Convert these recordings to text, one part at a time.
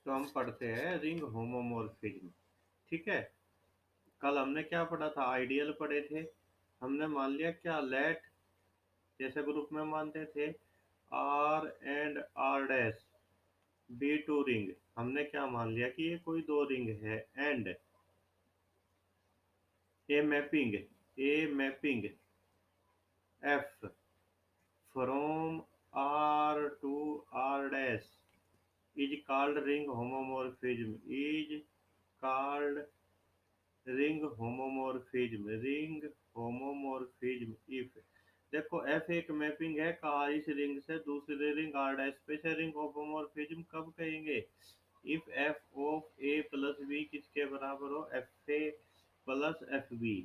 तो हम पढ़ते हैं रिंग होमोमॉर्फिज्म। ठीक है, कल हमने क्या पढ़ा था? आइडियल पढ़े थे। हमने मान लिया क्या, लेट जैसे ग्रुप में मानते थे R and R dash be two ring. हमने क्या मान लिया कि ये कोई दो रिंग है, and a mapping F from R to R dash is called ring homomorphism is called ring homomorphism if देखो एफ एक मैपिंग है कहा इस रिंग से दूसरे रिंग आर डैश पे से। रिंग होमोमॉर्फिज्म कब कहेंगे? If f of a plus b किसके बराबर हो? F a plus f b.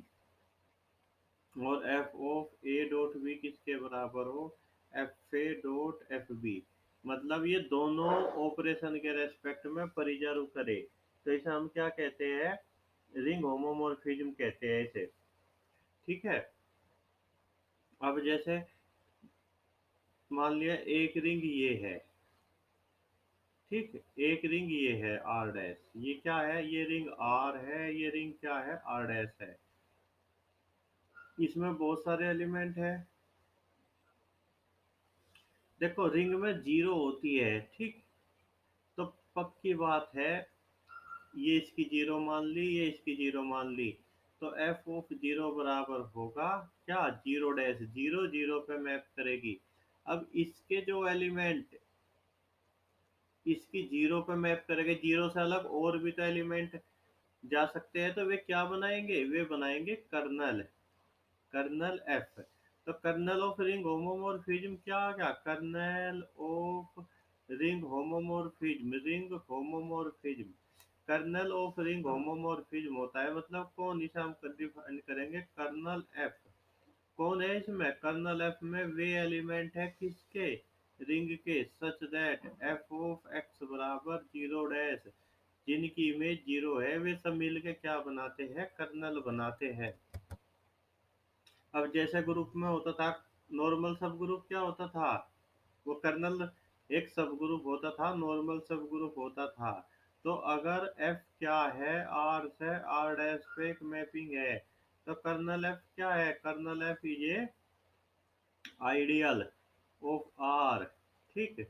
और f of a dot b किसके बराबर हो? F a dot f b. मतलब ये दोनों ऑपरेशन के रेस्पेक्ट में परिजर्व करे, तो इसे हम क्या कहते हैं? रिंग होमोमॉर्फिज्म कहते हैं इसे। ठीक है, अब जैसे मान लिया एक रिंग ये है, ठीक, एक रिंग ये है आर डैश, ये क्या है? ये रिंग आर है, ये रिंग क्या है? आर डैश है। इसमें बहुत सारे एलिमेंट है। देखो रिंग में जीरो होती है, ठीक, तो पक्की बात है, ये इसकी जीरो मान ली, ये इसकी जीरो मान ली, तो एफ ऑफ जीरो बराबर होगा क्या? Zero dash. जीरो जीरो पे मैप करेगी। अब इसके जो एलिमेंट इसकी जीरो पे मैप करेंगे, जीरो से अलग और भी तो एलिमेंट जा सकते हैं, तो वे क्या बनाएंगे? वे बनाएंगे कर्नल। Kernel F. तो कर्नल ऑफ रिंग होमोमॉर्फिज्म क्या आ गया? Kernel of ring homomorphism kernel of ring homomorphism होता है, मतलब कौन? इसे हम डिफाइन करेंगे कर्नल एफ। कौन है इसमें? कर्नल एफ में वे एलिमेंट है किसके? रिंग के, such that F of x बराबर जीरो डैश, जिनकी इमेज जीरो है, वे सब मिलके क्या बनाते हैं? कर्नल बनाते हैं। अब जैसे ग्रुप में होता था नॉर्मल सब ग्रुप, क्या होता था? वो कर्नल एक सब ग्रुप होता था, नॉर्मल सब ग्रुप होता था। तो अगर एफ क्या है? आर से आर डैश पे एक मैपिंग है, तो कर्नल एफ क्या है? कर्नल एफ ये आइडियल ऑफ आर। ठीक,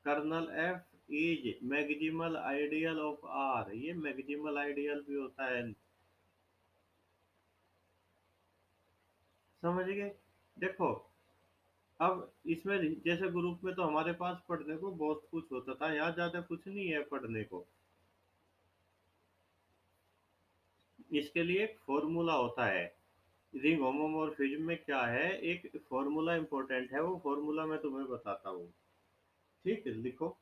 kernel F is maximal ideal of R. ये मैक्सिमल आइडियल भी होता है, समझ गए? देखो अब इसमें जैसे ग्रुप में तो हमारे पास पढ़ने को बहुत कुछ होता था, यहाँ ज्यादा कुछ नहीं है पढ़ने को। इसके लिए एक फॉर्मूला होता है। रिंग होमोमॉर्फिज्म में क्या है, एक फॉर्मूला इंपॉर्टेंट है, वो फॉर्मूला मैं तुम्हें बताता हूँ। ठीक है, लिखो।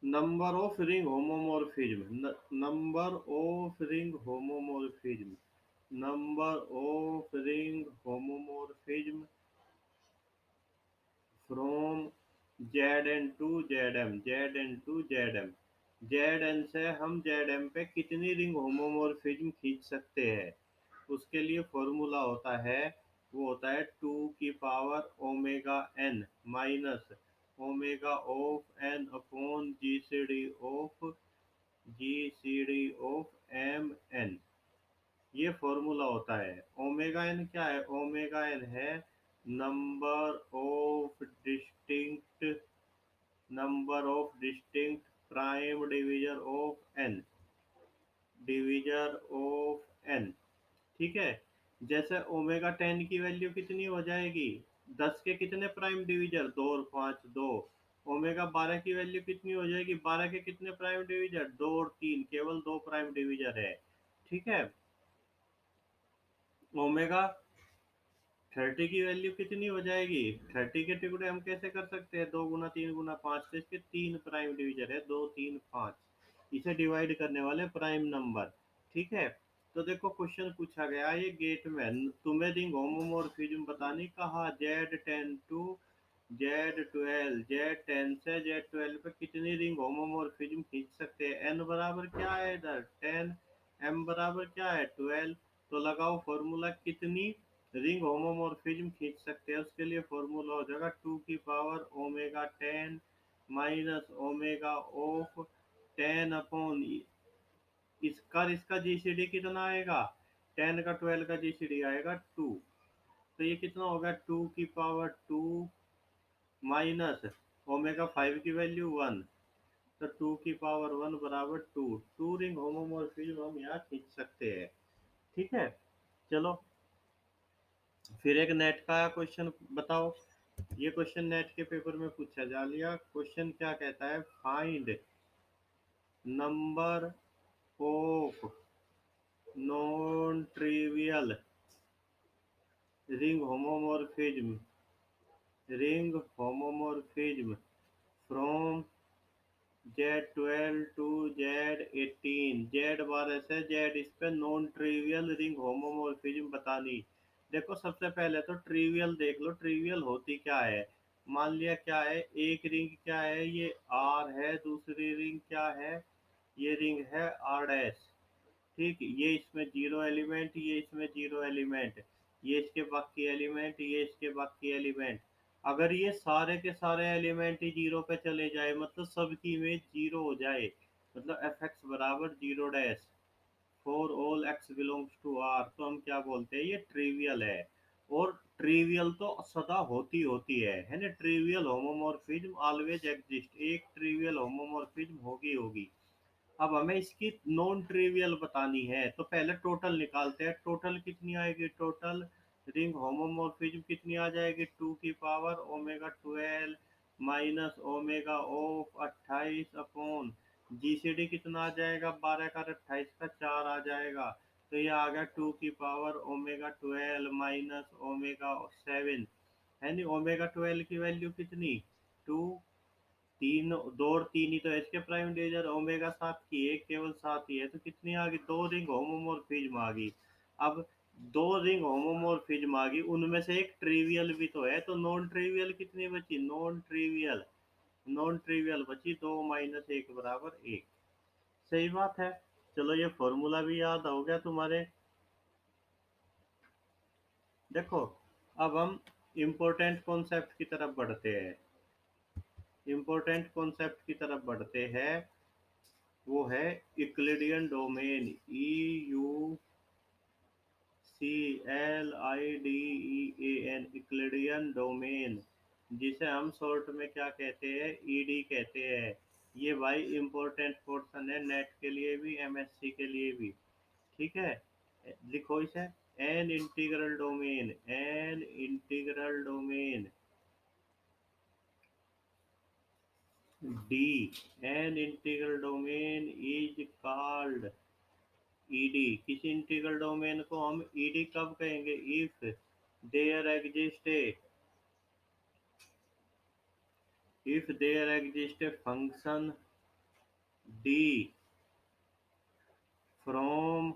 Number of ring homomorphism, number of ring homomorphism, number of ring homomorphism from Z N to Z M, Z N to Z M. Z N से हम जेड एम पे कितनी रिंग होमोमॉर्फिज्म खींच सकते हैं? उसके लिए फॉर्मूला होता है, वो होता है टू की power omega N minus omega of N upon G C D of M N. ये फॉर्मूला होता है। ओमेगा एन क्या है? ओमेगा एन है number of distinct prime divisor of N. ठीक है, जैसे ओमेगा 10 की वैल्यू कितनी हो जाएगी? 10 के कितने प्राइम डिवीजर? 2 और 5 2। ओमेगा 12 की वैल्यू कितनी हो जाएगी? 12 के कितने प्राइम डिवीजर? 2 और 3, केवल 2 प्राइम डिवीजर है। ठीक है, ओमेगा 30 की वैल्यू कितनी हो जाएगी? 30 के टुकड़े हम कैसे कर सकते हैं? 2 गुना 3 गुना 5, तो इसके 3 प्राइम डिवीजर है, 2 3 5। इसे डिवाइड करने वाले प्राइम नंबर। ठीक है, तो देखो क्वेश्चन पूछा गया ये गेट में, तुम्हें रिंग होमोमॉर्फिज्म बताने कहा। जेड 10 टू जेड 12, जेड 10 से जेड 12 पे कितनी रिंग होमोमॉर्फिज्म खींच सकते हैं? एन बराबर क्या है इधर? 10, एम बराबर क्या है? 12। तो लगाओ फॉर्मूला, कितनी रिंग होमोमॉर्फिज्म खींच सकते हैं। उसके लिए फॉर्मूला हो जाएगा 2 की power omega 10 minus omega of 10 upon इसका जीसीडी कितना आएगा, 10 का 12 का जीसीडी आएगा 2। तो ये कितना होगा, 2 की पावर 2 माइनस ओमेगा 5 की वैल्यू 1। तो 2 की पावर 1 बराबर 2। टू रिंग होमोमॉर्फिज्म हम यहाँ खींच सकते हैं। ठीक है, चलो फिर एक नेट का क्वेश्चन बताओ। ये क्वेश्चन नेट के पेपर में पूछा जा लिया। क्वेश्चन क्या कहता है, find number of non trivial ring homomorphism from Z12 to Z18। Z bar ऐसे जेड इस पे नॉन ट्रिवियल रिंग होमोमॉर्फिज्म बतानी। देखो सबसे पहले तो ट्रिवियल देख लो, ट्रिवियल होती क्या है। मान लिया क्या है, एक रिंग क्या है, ये आर है, दूसरी रिंग क्या है, ये रिंग है आर डैश। ठीक, ये इसमें जीरो एलिमेंट, ये इसमें जीरो एलिमेंट, ये इसके बाकी एलिमेंट, ये इसके बाकी एलिमेंट। अगर ये सारे के सारे एलिमेंट ही जीरो पे चले जाए, मतलब सबकी इमेज जीरो हो जाए, मतलब एफ एक्स बराबर zero dash for all x belongs to R, तो हम क्या बोलते हैं, ये ट्रिवियल है। और ट्रिवियल तो सदा होती होती है ना। ट्रिवियल होमोमॉर्फिज्म ऑलवेज एग्जिस्ट, एक ट्रिवियल होमोमॉर्फिज्म होगी होगी। अब हमें इसकी नॉन ट्रिवियल बतानी है, तो पहले टोटल निकालते हैं। टोटल कितनी आएगी, टोटल रिंग होमोमॉर्फिज्म कितनी आ जाएगी, 2 की power omega 12 minus omega of 28 upon GCD कितना आ जाएगा, 12 का 28 का 4 आ जाएगा। तो ये आ गया 2 की पावर ओमेगा 12 माइनस ओमेगा 7, है नहीं। ओमेगा 12 की वैल्यू कितनी, 2, तीन, दो और तीन ही तो है इसके प्राइम डिवीजर। ओमेगा 7 की एक केवल 7 ही है, तो कितनी आ गई, दो रिंग होमोमॉर्फिज्म आ गई। अब दो रिंग होमोमॉर्फिज्म आ गई, उनमें से एक ट्रिवियल भी तो है, तो नॉन ट्रिवियल कितनी बची, नॉन ट्रिवियल बची 2 - 1 बराबर 1। सही बात है। चलो ये फॉर्मूला भी याद हो गया तुम्हारे। देखो अब हम इम्पोर्टेंट कॉन्सेप्ट की तरफ बढ़ते हैं। इम्पोर्टेंट कॉन्सेप्ट की तरफ बढ़ते हैं, वो है Euclidean domain, EUCLIDEAN, Euclidean domain, जिसे हम शॉर्ट में क्या कहते हैं, ईडी कहते हैं। ये भाई इम्पोर्टेंट पोर्शन है, नेट के लिए भी एमएससी के लिए भी। ठीक है, लिखो इसे। An integral domain D, an integral domain is called ED. किसी इंटीग्रल डोमेन को हम ईडी कब कहेंगे, if there exist a function D from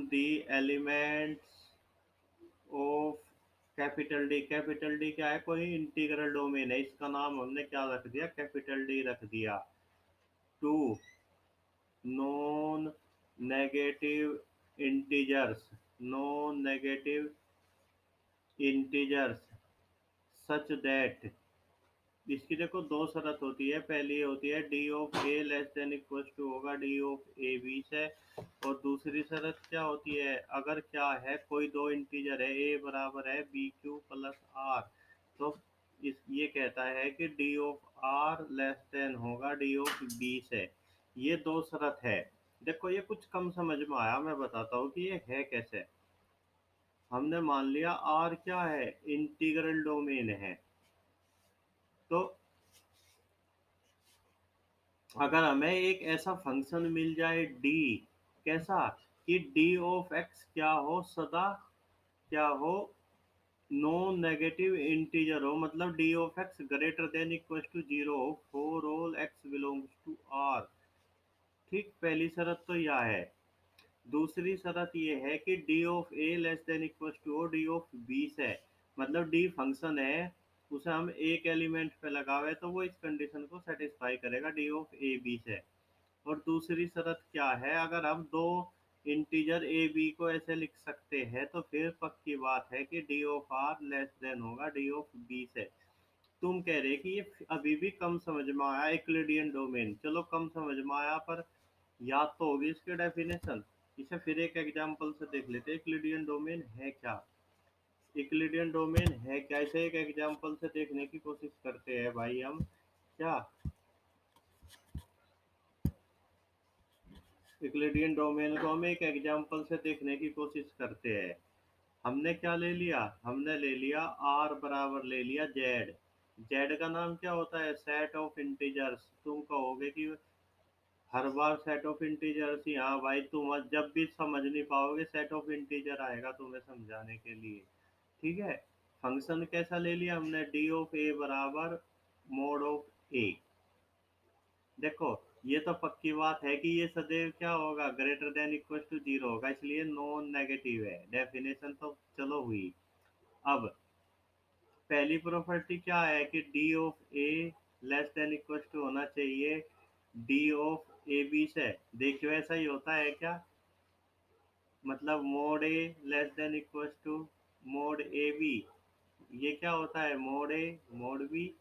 the elements of capital D. Capital D क्या है, कोई इंटीग्रल डोमेन है, इसका नाम हमने क्या रख दिया, कैपिटल डी रख दिया। To non negative integers, non negative integers such that, इसकी देखो दो शरत होती है। पहली होती है D of A less than equal to होगा डी ऑफ ए बी से। और दूसरी शरत क्या होती है, अगर क्या है, कोई दो इंटीजर है, ए बराबर है बी क्यू प्लस आर, तो ये कहता है कि D of R less than होगा डी ऑफ बी से। ये दो शरत है। देखो ये कुछ कम समझ में आया, मैं बताता हूँ कि ये है कैसे। हमने मान लिया आर क्या है, इंटीग्रल डोमेन है। तो अगर हमें एक ऐसा फंक्शन मिल जाए डी, कैसा, कि डी ऑफ एक्स क्या हो, सदा क्या हो, नॉन नेगेटिव इंटीजर हो, मतलब d of x greater than equal to zero हो for all x belongs to R. ठीक, पहली शर्त तो यह है। दूसरी शर्त ये है कि D of A less than equal to हो डी ऑफ बी से, मतलब डी फंक्शन है, उसे हम एक एलिमेंट पे लगावे तो वो इस कंडीशन को सेटिस्फाई करेगा डी ऑफ ए बी से। और दूसरी शर्त क्या है, अगर हम दो इंटीजर ए बी को ऐसे लिख सकते हैं तो फिर पक्की बात है कि D of R less than होगा डी ऑफ बी से। तुम कह रहे कि ये अभी भी कम समझ में आया यूक्लिडियन डोमेन, चलो कम समझ में आया पर याद तो होगी इसकी डेफिनेशन। इसे फिर एक एग्जांपल से देख लेते हैं यूक्लिडियन डोमेन है क्या। यूक्लिडियन डोमेन है क्या, इसे एक एग्जांपल से देखने की कोशिश करते हैं भाई हम। क्या यूक्लिडियन डोमेन को हम एक एग्जांपल से देखने की कोशिश करते हैं। हमने क्या ले लिया, हमने ले लिया आर बराबर ले लिया जेड। जेड का नाम क्या होता है, सेट ऑफ इंटीजर्स। तुम कहोगे कि हर बार सेट ऑफ इंटीजर्स ही, हाँ भाई तुम जब भी समझ नहीं पाओगे सेट ऑफ इंटीजर आएगा तुम्हें समझाने के लिए। ठीक है। फंक्शन कैसा ले लिया हमने, डी ऑफ ए बराबर मोड ऑफ ए। देखो ये तो पक्की बात है कि ये सदैव क्या होगा, greater than equal to zero होगा, इसलिए नॉन नेगेटिव है। डेफिनेशन तो चलो हुई। अब पहली प्रॉपर्टी क्या है कि D of A less than equal to होना चाहिए डी ऑफ ए बी से। देखियो ऐसा ही होता है क्या, मतलब mod A less than equal to mod A B. ये क्या होता है, मोड ए मोड बी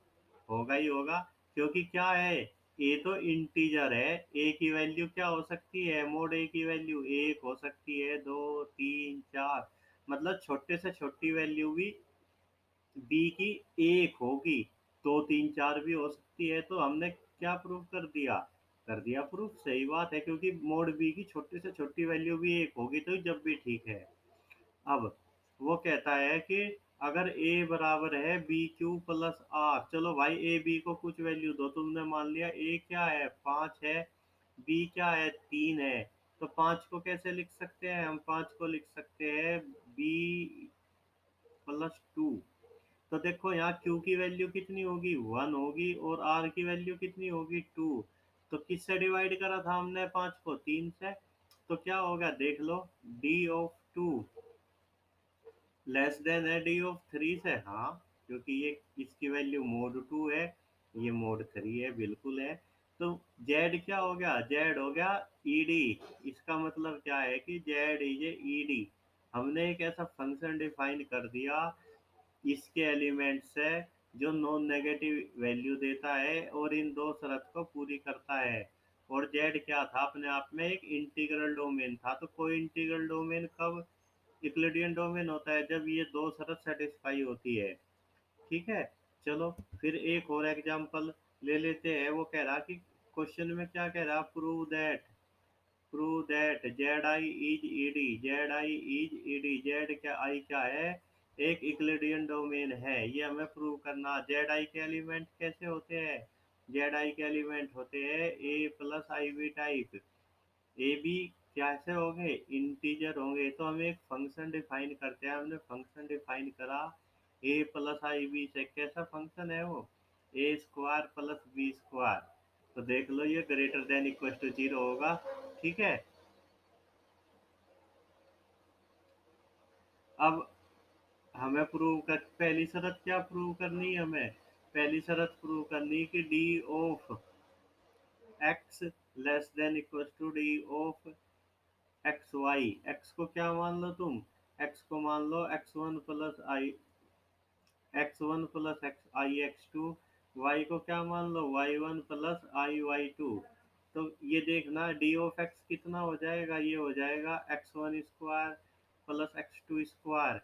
होगा ही होगा। क्योंकि क्या है, ए तो इंटीजर है, ए की वैल्यू क्या हो सकती है, मोड ए की वैल्यू एक हो सकती है, दो, तीन, चार, मतलब छोटे से छोटी वैल्यू भी बी की एक होगी, दो तीन चार भी हो सकती है। तो हमने क्या प्रूव कर दिया प्रूफ, सही बात है, क्योंकि मोड बी की छोटे से छोटी वैल्यू भी एक होगी तो जब भी ठीक है। अब वो कहता है कि अगर a बराबर है बी क्यू प्लस आर, चलो भाई ए बी को कुछ वैल्यू दो, तुमने मान लिया a क्या है 5 है, b क्या है 3 है। तो 5 को कैसे लिख सकते हैं हम, 5 को लिख सकते हैं b प्लस 2। तो देखो यहाँ Q की वैल्यू कितनी होगी 1 होगी, और R की वैल्यू कितनी होगी 2। तो किससे डिवाइड करा था हमने 5 को, 3 से। तो क्या होगा देख लो, D ऑफ 2 लेस देन है डी ऑफ 3 से। हाँ, क्योंकि ये इसकी वैल्यू मोड 2 है, ये मोड 3 है, बिल्कुल है। तो जेड क्या हो गया, जेड हो गया ईडी। इसका मतलब क्या है कि जेड इज ए ईडी। हमने एक ऐसा फंक्शन डिफाइन कर दिया इसके एलिमेंट्स है जो नॉन नेगेटिव वैल्यू देता है और इन दो शर्त को पूरी करता है। और जेड क्या था, अपने आप में एक इंटीग्रल डोमेन था। तो कोई इंटीग्रल डोमेन कब यूक्लिडियन डोमेन होता है, जब ये दो शर्त सेटिस्फाई होती है। ठीक है। चलो फिर एक और एग्जांपल ले लेते हैं। वो कह रहा कि क्वेश्चन में क्या कह रहा, prove that Z I is ED, Z I is ED. Z क्या आई क्या है, एक यूक्लिडियन डोमेन है, ये हमें प्रूव करना। जेड आई के एलिमेंट कैसे होते हैं, जेड आई के एलिमेंट होते हैं a plus i b type. A b कैसे होंगे, इंटीजर होंगे। तो हम एक फंक्शन डिफाइन करते हैं, हमने फंक्शन डिफाइन करा ए प्लस आई बी से। कैसा फंक्शन है वो, A square plus B square. तो देख लो ये greater than equal to zero होगा। ठीक है। अब हमें प्रूव कर, पहली शर्त क्या प्रूव करनी है हमें, पहली शर्त प्रूव करनी है कि D of x less than equal to D of x y. X को क्या मान लो तुम, एक्स को मान लो x one plus i, x one plus x i x two. Y को क्या मान लो, y one plus i y two. तो ये देखना डी ऑफ एक्स कितना हो जाएगा, ये हो जाएगा x one square plus x two square.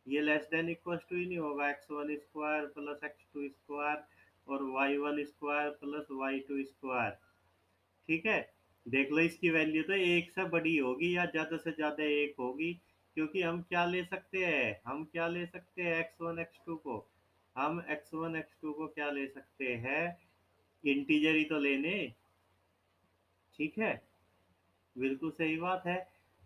ये लेस देन इक्वल टू ही नहीं होगा, x one square plus x two square और y one square plus y two square. ठीक है। देख लो इसकी वैल्यू तो एक से बड़ी होगी या ज्यादा से ज्यादा एक होगी। क्योंकि हम क्या ले सकते हैं, हम क्या ले सकते हैं एक्स वन एक्स टू को, हम एक्स वन एक्स टू को क्या ले सकते हैं, इंटीजर ही तो लेने। ठीक है, बिल्कुल सही बात है।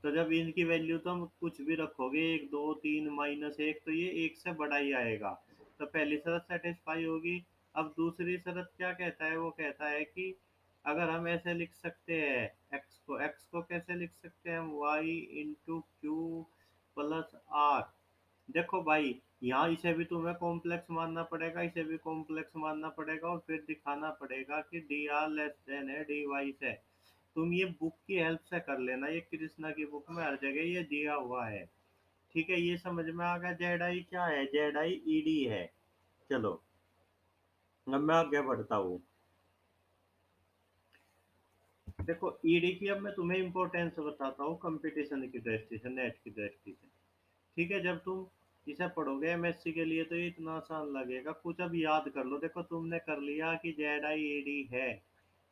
तो जब इनकी वैल्यू तुम कुछ भी रखोगे, एक दो तीन माइनस एक, तो ये एक से बड़ा ही आएगा। तो पहली शर्त सेटिस्फाई होगी। अब दूसरी शर्त क्या कहता है, वो कहता है कि अगर हम ऐसे लिख सकते हैं एक्स को कैसे लिख सकते हैं हम, Y into Q plus R. देखो भाई यहाँ इसे भी तुम्हें कॉम्प्लेक्स मानना पड़ेगा, इसे भी कॉम्प्लेक्स मानना पड़ेगा, और फिर दिखाना पड़ेगा कि डी आर लेस देन है डी वाई से। तुम ये बुक की हेल्प से कर लेना, ये कृष्णा की बुक में हर जगह ये दिया हुआ है। ठीक है, ये समझ में आ गया जेड आई क्या है, जेड आई ईडी है। चलो अब मैं आगे बढ़ता हूँ। देखो ईडी की अब मैं तुम्हें इम्पोर्टेंस बताता हूँ कंपटीशन की दृष्टि से, नेट की दृष्टि से। ठीक है, जब तुम इसे पढ़ोगे एमएससी के लिए तो ये इतना आसान लगेगा, कुछ अब याद कर लो। देखो तुमने कर लिया कि जेड आई ईडी है,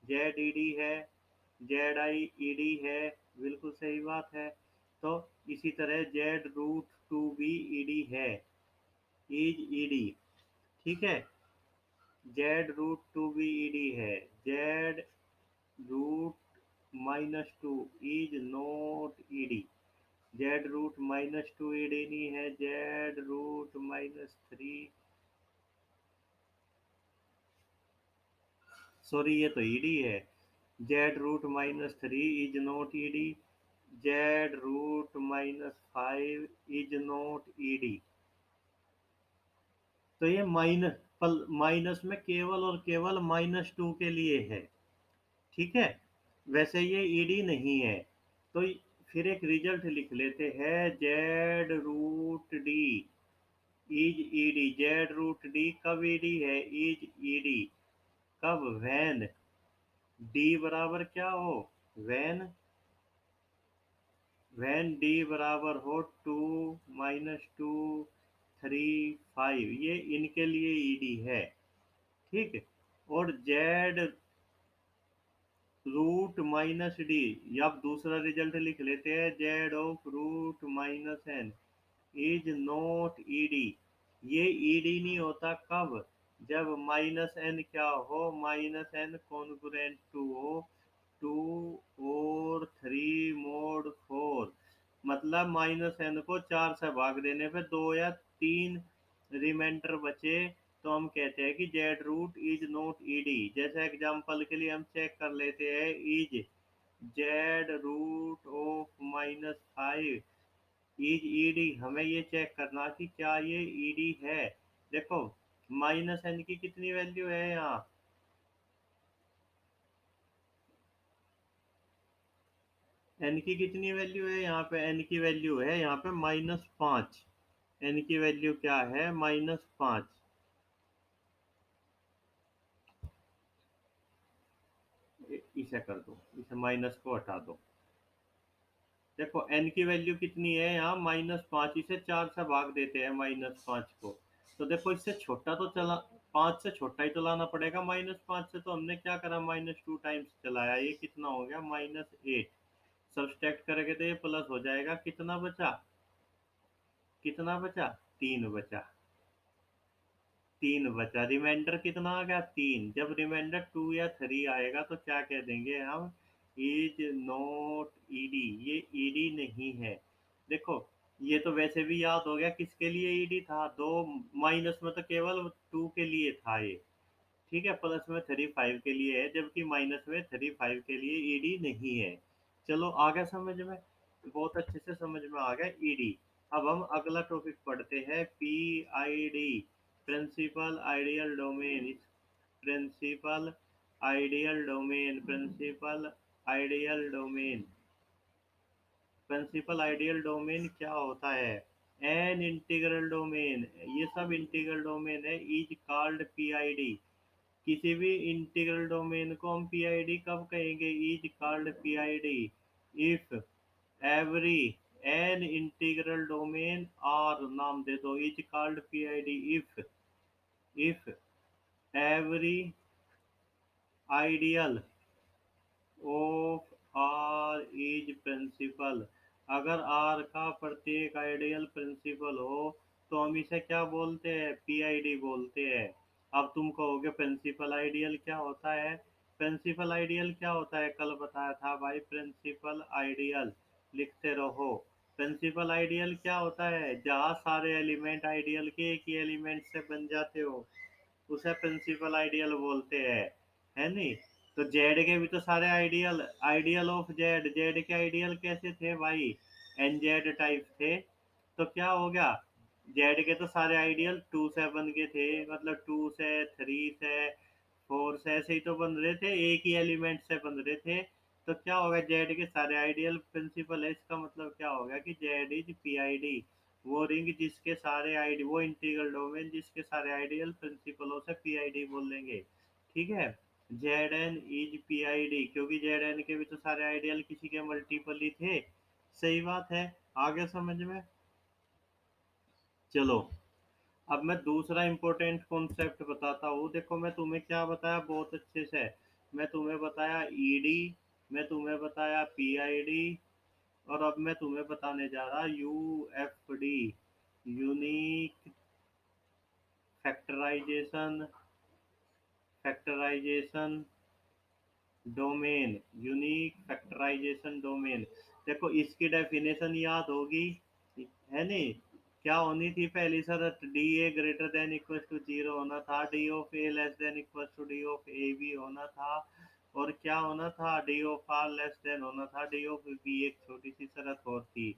जेड ईडी है, जेड आई ईडी है, बिल्कुल सही बात है। तो इसी तरह Z root two be ED है, इज ईडी। ठीक है, Z root two be ED है, Z root minus two is not ED, Z root minus two ED नहीं है, Z root minus three, sorry ये तो ईडी है, Z root minus three is not ED, Z root minus five is not ED. तो ये minus में केवल और केवल माइनस टू के लिए है। ठीक है, वैसे ये ईडी नहीं है। तो फिर एक रिजल्ट लिख लेते हैं, Z root D is ED, Z root D कब ईडी है, इज ईडी कब, वैन डी बराबर क्या हो, वैन वैन डी बराबर हो two minus two three five, ये इनके लिए ईडी है। ठीक है, और जेड रूट माइनस डी, या आप दूसरा रिजल्ट लिख लेते हैं, Z of root minus N is not ED. ये ईडी नहीं होता कब, जब माइनस एन क्या हो, माइनस एन कॉन्ग्रुएंट टू हो, टू और थ्री मोड फोर, मतलब माइनस एन को चार से भाग देने पे दो या तीन रिमाइंडर बचे, तो हम कहते हैं कि Z root is not ED. जैसे एग्जांपल के लिए हम चेक कर लेते हैं, is Z root of minus five is ED, हमें ये चेक करना कि क्या ये ईडी है। देखो माइनस एन की कितनी वैल्यू है यहाँ, एन की कितनी वैल्यू है यहाँ पे, एन की वैल्यू है यहाँ पे -5, एन की वैल्यू क्या है, -5। इसे कर दो, इसे माइनस को हटा दो। देखो एन की वैल्यू कितनी है यहाँ, -5, इसे चार से भाग देते हैं -5 को। तो देखो इससे छोटा तो चला, 5 से छोटा ही तो लाना पड़ेगा -5 से, तो हमने क्या करा, -2 टाइम्स चलाया, ये कितना हो गया, -8। सब्सट्रैक्ट करेंगे तो ये प्लस हो जाएगा, कितना बचा, कितना बचा, 3 बचा, 3 बचा, रिमाइंडर कितना आ गया, 3। जब रिमाइंडर 2 या 3 आएगा तो क्या कह देंगे हम, इज नॉट ईडी, ये ईडी नहीं है। देखो ये तो वैसे भी याद हो गया किसके लिए ईडी था, दो माइनस में तो केवल 2 के लिए था ये। ठीक है, प्लस में 3 5 के लिए है, जबकि माइनस में 3 5 के लिए ईडी नहीं है। चलो आ गया समझ में, बहुत अच्छे से समझ में आ गया ईडी। अब हम अगला टॉपिक पढ़ते हैं, P I D, principal ideal domain, principal ideal domain, principal ideal domain, principal ideal domain क्या होता है, एन इंटीग्रल डोमेन, ये सब इंटीग्रल डोमेन है, इज कॉल्ड पीआईडी। किसी भी इंटीग्रल डोमेन को हम पीआईडी कब कहेंगे, is called PID if every an integral domain, R नाम दे दो, is called PID if every ideal of R is principal, अगर आर का प्रत्येक आइडियल प्रिंसिपल हो तो हम इसे क्या बोलते हैं, पीआईडी बोलते हैं। अब तुम कहोगे प्रिंसिपल आइडियल क्या होता है, प्रिंसिपल आइडियल क्या होता है, कल बताया था भाई, प्रिंसिपल आइडियल लिखते रहो। प्रिंसिपल आइडियल क्या होता है, जहाँ सारे एलिमेंट आइडियल के एक ही एलिमेंट से बन जाते हो, उसे प्रिंसिपल आइडियल बोलते हैं, है नहीं। तो जेड के भी तो सारे ideal, ideal of Z, Z के आइडियल कैसे थे भाई, एन जेड टाइप थे। तो क्या हो गया, जेड के तो सारे आइडियल टू से बन गए थे, मतलब टू से, थ्री से, फोर से, ऐसे ही तो बन रहे थे, एक ही एलिमेंट से बन रहे थे। तो क्या होगा, जेड के सारे आइडियल प्रिंसिपल है, इसका मतलब क्या होगा कि Z is P I D, वो रिंग जिसके सारे आइडी, वो इंटीग्रल डोमेन जिसके सारे आइडियल प्रिंसिपलों से पी आई डी बोल देंगे। ठीक है, Z N is P I D, क्योंकि जेड एन के भी तो सारे आइडियल किसी के मल्टीपल ही थे। सही बात है, आगे समझ में। चलो, अब मैं दूसरा इंपॉर्टेंट कॉन्सेप्ट बताता हूँ। देखो मैं तुम्हें क्या बताया बहुत अच्छे से, मैं तुम्हें बताया ईडी, मैं तुम्हें बताया पीआईडी, और अब मैं तुम्हें बताने जा रहा UFD, unique factorisation, factorisation domain, unique factorisation domain. देखो इसकी डेफिनेशन याद होगी, है नहीं? क्या होनी थी पहली शर्त, D A greater than equal to zero होना था, D of A less than equal to D of A B होना था, और क्या होना था, D of R less than होना था डी ऑफ बी। एक छोटी सी शर्त और थी।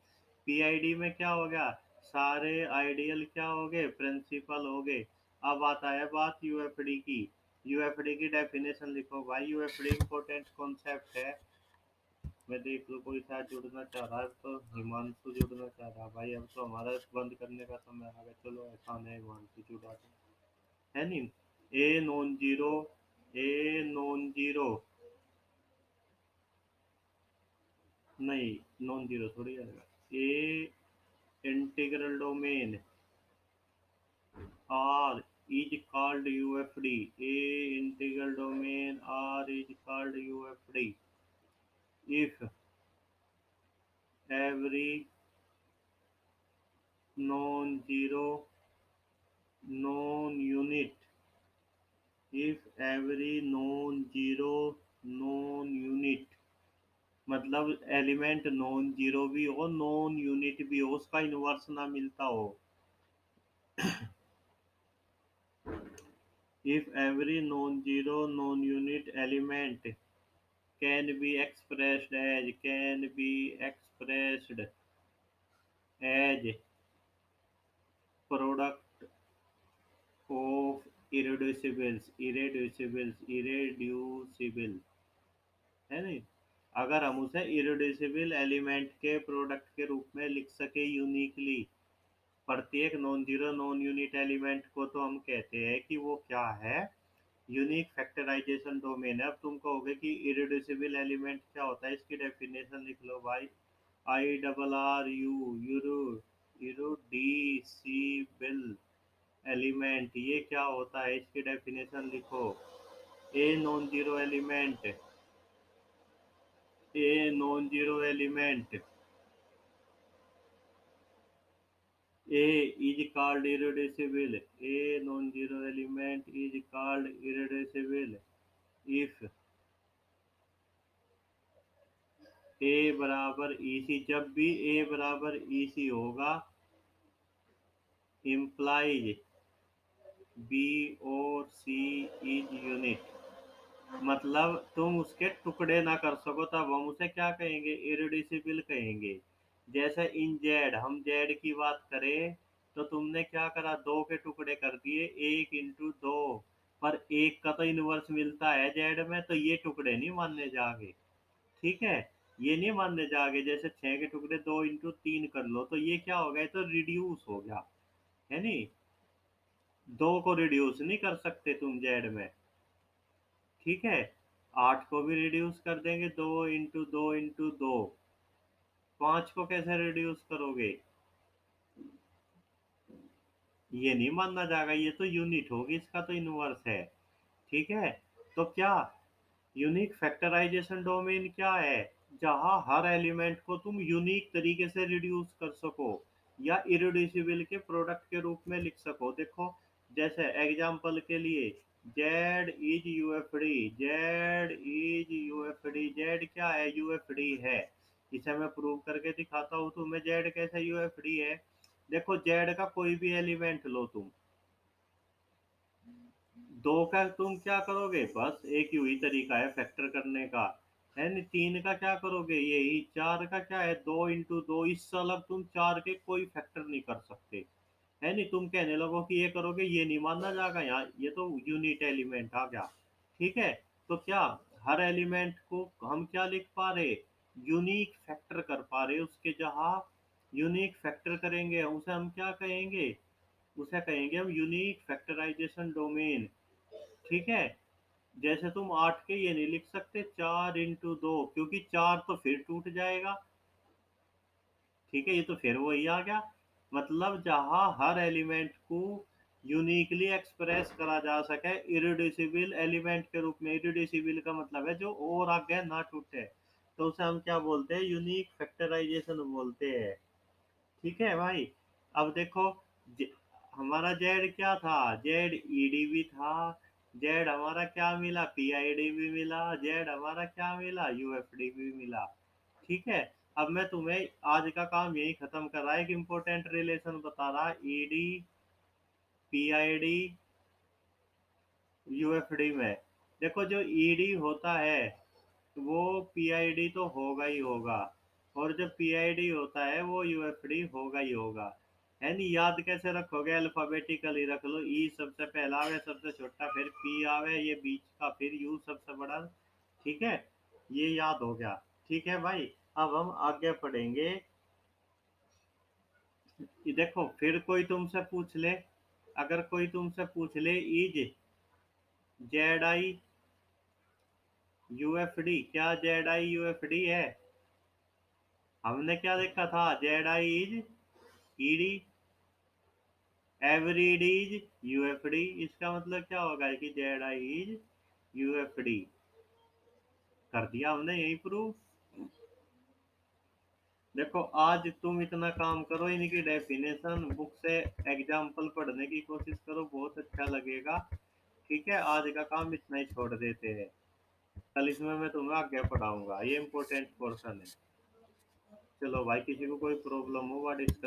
पीआईडी में क्या हो गया, सारे आइडियल क्या हो गए, प्रिंसिपल हो गए। अब आता है बात यूएफडी की। यूएफडी की डेफिनेशन लिखो भाई, यूएफडी इंपॉर्टेंट कॉन्सेप्ट है। मैं देख लो कोई साथ जुड़ना चाह रहा है, तो हिमांशु जुड़ना चाह रहा है भाई, अब तो हमारा बंद करने का समय आ गया। चलो ऐसा नहीं, हिमांशु जुड़ा है नहीं। A non zero, a non zero, नहीं नॉन जीरो थोड़ी आएगा, a integral domain R is called UFD, a integral domain R is called UFD if every non-zero non-unit, if every non-zero non-unit, मतलब एलिमेंट नॉन जीरो भी हो non unit भी हो, उसका inverse ना मिलता हो। if every non-zero non-unit element can be expressed as product of irreducible, है नहीं? अगर हम उसे इरेड्यूसिबल एलिमेंट के प्रोडक्ट के रूप में लिख सके यूनिकली, प्रत्येक non zero non unit element को, तो हम कहते हैं कि वो क्या है, यूनिक फैक्टराइजेशन डोमेन है। अब तुम कहोगे कि इरेड्यूसिबल एलिमेंट क्या होता है, इसकी डेफिनेशन लिख लो भाई, I double R U, euro, irreducible element, ये क्या होता है, इसकी डेफिनेशन लिखो। A non zero element, a non zero element, A is called irreducible. A non-zero element is called irreducible if A बराबर EC, जब भी A बराबर EC होगा, implies B और C is unit, मतलब तुम उसके टुकड़े ना कर सको, तब हम उसे क्या कहेंगे, इरेड्यूसिबल कहेंगे। जैसे इन जेड, हम जेड की बात करें, तो तुमने क्या करा, दो के टुकड़े कर दिए, एक इंटू दो, पर एक का तो इनवर्स मिलता है जेड में, तो ये टुकड़े नहीं मानने जागे। ठीक है, ये नहीं मानने जागे। जैसे छह के टुकड़े दो इंटू तीन कर लो, तो ये क्या हो गया, तो रिड्यूस हो गया, है नहीं? दो को रिड्यूस नहीं कर सकते तुम जेड में। ठीक है, आठ को भी रिड्यूस कर देंगे, दो इंटू दो इंटू दो। पांच को कैसे रिड्यूस करोगे, ये नहीं मानना जाएगा, ये तो यूनिट होगी, इसका तो इनवर्स है। ठीक है, तो क्या यूनिक फैक्टराइजेशन डोमेन क्या है, जहां हर एलिमेंट को तुम यूनिक तरीके से रिड्यूस कर सको या इरेड्यूसिबल के प्रोडक्ट के रूप में लिख सको। देखो, जैसे एग्जांपल के लिए, Z is UFD, Z is UFD, Z क्या है, यूएफडी है। इसे मैं प्रूव करके दिखाता हूँ तुम्हें, जेड कैसे यूएफडी है। देखो जेड का कोई भी एलिमेंट लो तुम, दो का तुम क्या करोगे, बस एक ही तरीका है फैक्टर करने का, है नहीं? तीन का क्या करोगे, यही। चार का क्या है, दो इंटू दो, इससे अलग तुम चार के कोई फैक्टर नहीं कर सकते, है नहीं? तुम कहने लगो कि ये करोगे, ये नहीं मानना जाएगा, यहाँ ये तो यूनिट एलिमेंट आ गया। ठीक है, तो क्या हर एलिमेंट को हम क्या लिख पा रहे, यूनिक फैक्टर कर पा रहे, उसके जहाँ यूनिक फैक्टर करेंगे उसे हम क्या कहेंगे, उसे कहेंगे हम यूनिक फैक्टराइजेशन डोमेन। ठीक है। जैसे तुम 8 के ये नहीं लिख सकते 4 × 2, क्योंकि 4 तो फिर टूट जाएगा। ठीक है, ये तो फिर वही आ गया। मतलब जहाँ हर एलिमेंट को यूनिकली एक्सप्रेस करा जा सके इरिड्यूसिबल एलिमेंट के रूप में। इरिड्यूसिबल का मतलब है जो और आगे ना टूटे, तो उसे हम क्या बोलते हैं, यूनिक फैक्टराइजेशन बोलते हैं। ठीक है भाई। अब देखो, ज- हमारा जेड क्या था, जेड ईडीबी था। जेड हमारा क्या मिला, पीआईडी भी मिला। जेड हमारा क्या मिला, यूएफडी भी मिला। ठीक है। अब मैं तुम्हें आज का काम यही खत्म कर रहा है, कि इंपॉर्टेंट रिलेशन बता रहा, ईडी पीआईडी यूएफडी में। देखो जो ईडी होता है वो पीआईडी तो होगा ही होगा, और जो पीआईडी होता है वो यूएफडी होगा ही होगा। है नहीं, याद कैसे रखोगे, अल्फाबेटिकली रख लो, ई सबसे पहला आवे सबसे छोटा, फिर पी आवे ये बीच का, फिर यू सबसे बड़ा। ठीक है, ये याद हो गया। ठीक है भाई। अब हम आगे पढ़ेंगे। ये देखो, फिर कोई तुमसे पूछ ले, अगर कोई तुमसे पूछ ले इज जेड आई यूएफडी, क्या जेड आई यूएफडी है, हमने क्या देखा था, Z I is ED, every D is UFD. इसका मतलब क्या होगा कि जेड आई इज यूएफडी। कर दिया हमने यही प्रूफ। देखो, आज तुम इतना काम करो, इनकी डेफिनेशन बुक से एग्जाम्पल पढ़ने की कोशिश करो, बहुत अच्छा लगेगा। ठीक है, आज का काम इतना ही छोड़ देते हैं, कल इसमें मैं तुम्हें आगे पढ़ाऊंगा, ये इंपॉर्टेंट पोर्शन है। चलो भाई, किसी को कोई प्रॉब्लम हो, डिस्कस